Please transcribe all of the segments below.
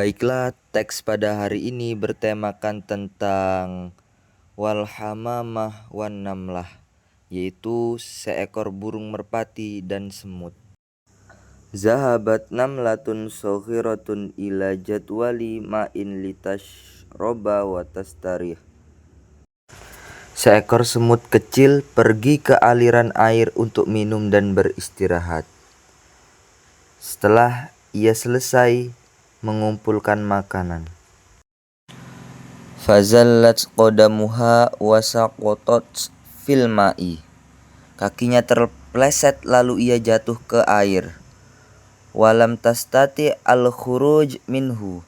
Baiklah, teks pada hari ini bertemakan tentang wal hamamah wan namlah, yaitu seekor burung merpati dan semut. Zahabat namlatun soghiratun ila jadwali ma'in litashroba wa tastarih. Seekor semut kecil pergi ke aliran air untuk minum dan beristirahat. Setelah ia selesai mengumpulkan makanan, fazallat qadamuha wasaqatat fil ma'i. Kakinya terpleset lalu ia jatuh ke air. Walam tastati al-khuruj minhu,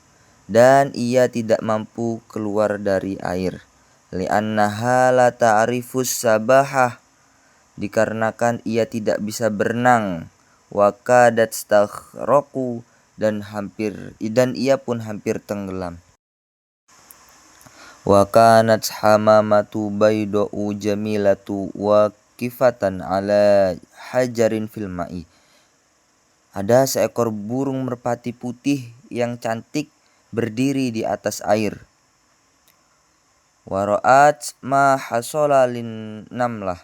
dan ia tidak mampu keluar dari air. Li'annaha la ta'rifus sabahah, dikarenakan ia tidak bisa berenang. Wa kadat staghraku, dan ia pun hampir tenggelam. Wa kanat hamamatu bayda'u jamilatu waqifatan ala hajarin fil ma'i. Ada seekor burung merpati putih yang cantik berdiri di atas air. Wa ra'at ma hasala lin namlah,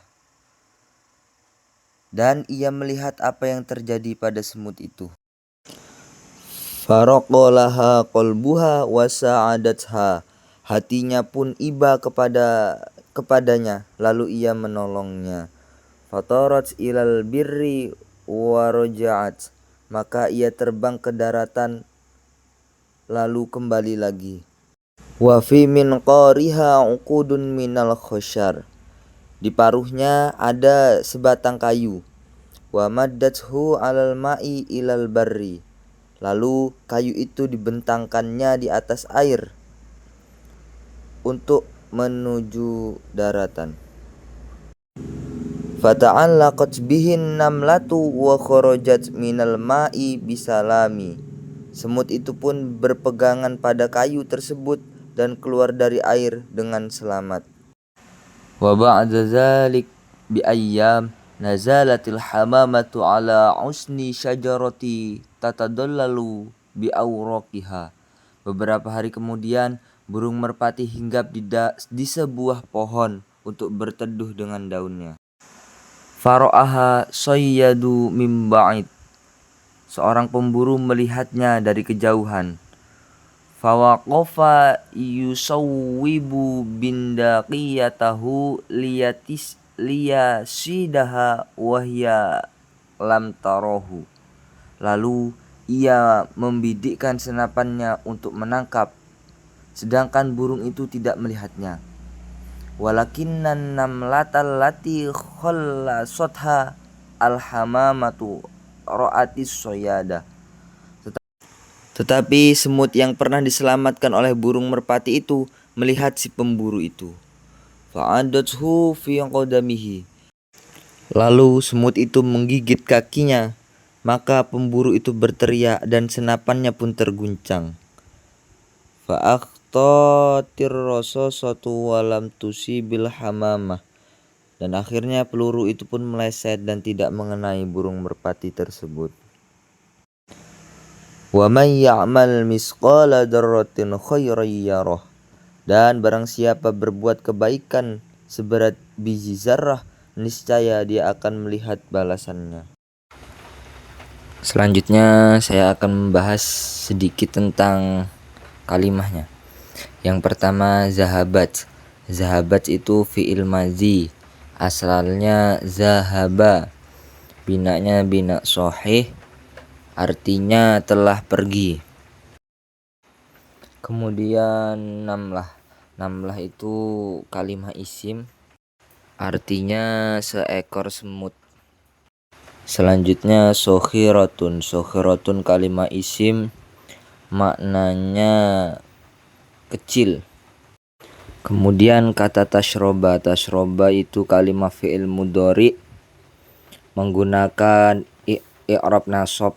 dan ia melihat apa yang terjadi pada semut itu. Faraqalaha qalbuha wa sa'adatha, hatinya pun iba kepadanya, lalu ia menolongnya. Fatarat ilal birri wa raja'at, maka ia terbang ke daratan lalu kembali lagi. Wa fi min qariha uqudun minal khosyar, di paruhnya ada sebatang kayu. Wa maddathu alal ma'i ilal barri, lalu kayu itu dibentangkannya di atas air untuk menuju daratan. Fata'allaqat bihin namlatu wa kharajat minal ma'i bisalami. Semut itu pun berpegangan pada kayu tersebut dan keluar dari air dengan selamat. Wa ba'da dzalik bi ayyam nazalatil hamamatu ala usni syajarati tatadallalu bi awraqiha. Beberapa hari kemudian burung merpati hinggap di sebuah pohon untuk berteduh dengan daunnya. Fara'aha sayyadu min ba'id, seorang pemburu melihatnya dari kejauhan. Fawaqafa yusawwibu bindaqiyatahu liyasidaha wahya lam tarahu. Lalu ia membidikkan senapannya untuk menangkap, sedangkan burung itu tidak melihatnya. Walakinnan namlatal lati khallasatha alhamamatu ra'atis soyada. Tetapi semut yang pernah diselamatkan oleh burung merpati itu melihat si pemburu itu. Fa'adathu fi qadamihi, lalu semut itu menggigit kakinya, maka pemburu itu berteriak dan senapannya pun terguncang. Fa'akhtatir rasasatu walam tusibil hamamah, dan akhirnya peluru itu pun meleset dan tidak mengenai burung merpati tersebut. Wa man ya'mal misqala dzarratin khairan yarah, dan barang siapa berbuat kebaikan seberat biji zarrah, niscaya dia akan melihat balasannya. Selanjutnya saya akan membahas sedikit tentang kalimahnya. Yang pertama, zahabat. Zahabat itu fi'il madzi, asalnya zahaba, binanya bina sahih, artinya telah pergi. Kemudian namlah. Namlah itu kalimah isim, artinya seekor semut. Selanjutnya soghiratun. Soghiratun kalimah isim, maknanya kecil. Kemudian kata tashroba. Tashroba itu kalimah fi'il mudhari menggunakan i'rab nasab.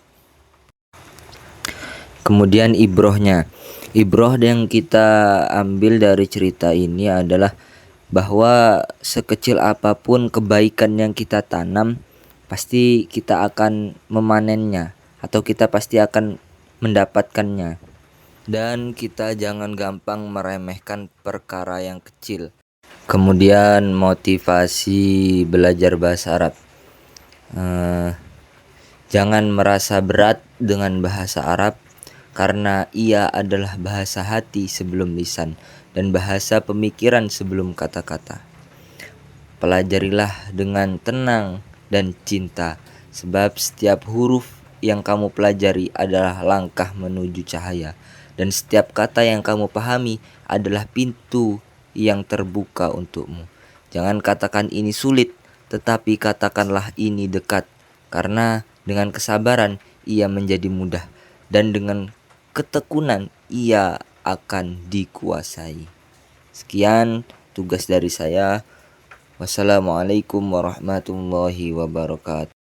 Kemudian ibrohnya. Ibroh yang kita ambil dari cerita ini adalah bahwa sekecil apapun kebaikan yang kita tanam, pasti kita akan memanennya, atau kita pasti akan mendapatkannya. Dan kita jangan gampang meremehkan perkara yang kecil. Kemudian motivasi belajar bahasa Arab. Jangan merasa berat dengan bahasa Arab karena ia adalah bahasa hati sebelum lisan dan bahasa pemikiran sebelum kata-kata. Pelajarilah dengan tenang dan cinta, sebab setiap huruf yang kamu pelajari adalah langkah menuju cahaya, dan setiap kata yang kamu pahami adalah pintu yang terbuka untukmu. Jangan katakan ini sulit, tetapi katakanlah ini dekat, karena dengan kesabaran ia menjadi mudah, dan dengan ketekunan ia akan dikuasai. Sekian tugas dari saya. Wassalamualaikum warahmatullahi wabarakatuh.